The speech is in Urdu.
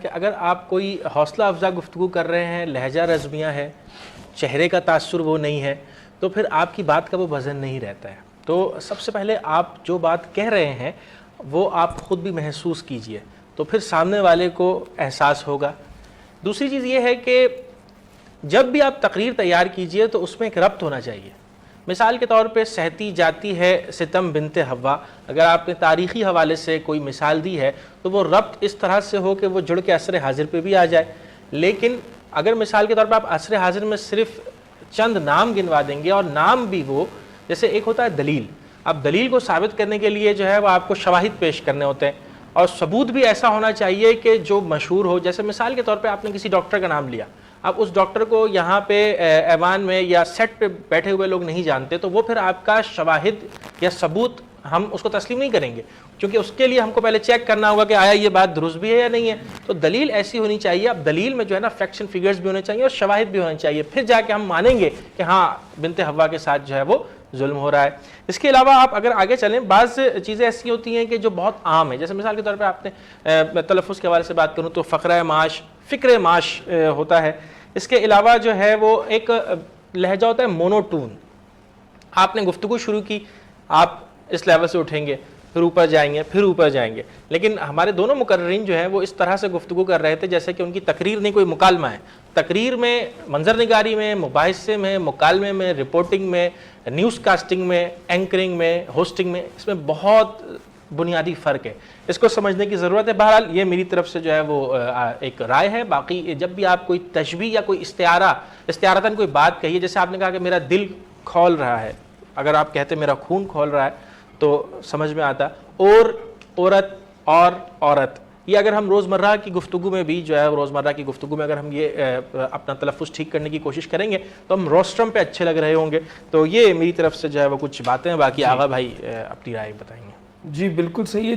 کہ اگر آپ کوئی حوصلہ افزا گفتگو کر رہے ہیں، لہجہ رزمیہ ہے، چہرے کا تاثر وہ نہیں ہے، تو پھر آپ کی بات کا وہ وزن نہیں رہتا ہے۔ تو سب سے پہلے آپ جو بات کہہ رہے ہیں وہ آپ خود بھی محسوس کیجئے، تو پھر سامنے والے کو احساس ہوگا۔ دوسری چیز یہ ہے کہ جب بھی آپ تقریر تیار کیجئے تو اس میں ایک ربط ہونا چاہیے۔ مثال کے طور پہ سہتی جاتی ہے ستم بنت حوا، اگر آپ نے تاریخی حوالے سے کوئی مثال دی ہے تو وہ ربط اس طرح سے ہو کہ وہ جڑ کے عصر حاضر پہ بھی آ جائے۔ لیکن اگر مثال کے طور پہ آپ عصر حاضر میں صرف چند نام گنوا دیں گے، اور نام بھی وہ جیسے ایک ہوتا ہے دلیل، اب دلیل کو ثابت کرنے کے لیے جو ہے وہ آپ کو شواہد پیش کرنے ہوتے ہیں، اور ثبوت بھی ایسا ہونا چاہیے کہ جو مشہور ہو۔ جیسے مثال کے طور پہ آپ نے کسی ڈاکٹر کا نام لیا، اب اس ڈاکٹر کو یہاں پہ ایوان میں یا سیٹ پہ بیٹھے ہوئے لوگ نہیں جانتے، تو وہ پھر آپ کا شواہد یا ثبوت ہم اس کو تسلیم نہیں کریں گے، کیونکہ اس کے لیے ہم کو پہلے چیک کرنا ہوگا کہ آیا یہ بات درست بھی ہے یا نہیں ہے۔ تو دلیل ایسی ہونی چاہیے، اب دلیل میں جو ہے نا فیکشن فگرز بھی ہونے چاہیے اور شواہد بھی ہونے چاہیے، پھر جا کے ہم مانیں گے کہ ہاں بنت حوا کے ساتھ جو ہے وہ ظلم ہو رہا ہے۔ اس کے علاوہ آپ اگر آگے چلیں، بعض چیزیں ایسی ہوتی ہیں کہ جو بہت عام ہیں، جیسے مثال کے طور پہ آپ نے تلفظ کے حوالے سے بات کروں تو فقرہ معاش، فکر معاش ہوتا ہے۔ اس کے علاوہ جو ہے وہ ایک لہجہ ہوتا ہے مونوٹون، آپ نے گفتگو شروع کی، آپ اس لیول سے اٹھیں گے، پھر اوپر جائیں گے، پھر اوپر جائیں گے، لیکن ہمارے دونوں مقررین جو ہیں وہ اس طرح سے گفتگو کر رہے تھے جیسے کہ ان کی تقریر نہیں کوئی مکالمہ ہے۔ تقریر میں، منظر نگاری میں، مباحثے میں، مکالمے میں، رپورٹنگ میں، نیوز کاسٹنگ میں، اینکرنگ میں، ہوسٹنگ میں، اس میں بہت بنیادی فرق ہے، اس کو سمجھنے کی ضرورت ہے۔ بہرحال یہ میری طرف سے جو ہے وہ ایک رائے ہے۔ باقی جب بھی آپ کوئی تشبیہ یا کوئی استعارتاً کوئی بات کہیے، جیسے آپ نے کہا کہ میرا دل کھول رہا ہے، اگر آپ کہتے میرا خون کھول رہا ہے تو سمجھ میں آتا۔ اور عورت اور عورت، یہ اگر ہم روزمرہ کی گفتگو میں بھی جو ہے روزمرہ کی گفتگو میں اگر ہم یہ اپنا تلفظ ٹھیک کرنے کی کوشش کریں گے تو ہم روسٹرم پہ اچھے لگ رہے ہوں گے۔ تو یہ میری طرف سے جو ہے وہ کچھ باتیں ہیں، باقی آغا بھائی اپنی رائے بتائیں گے۔ جی بالکل صحیح ہے۔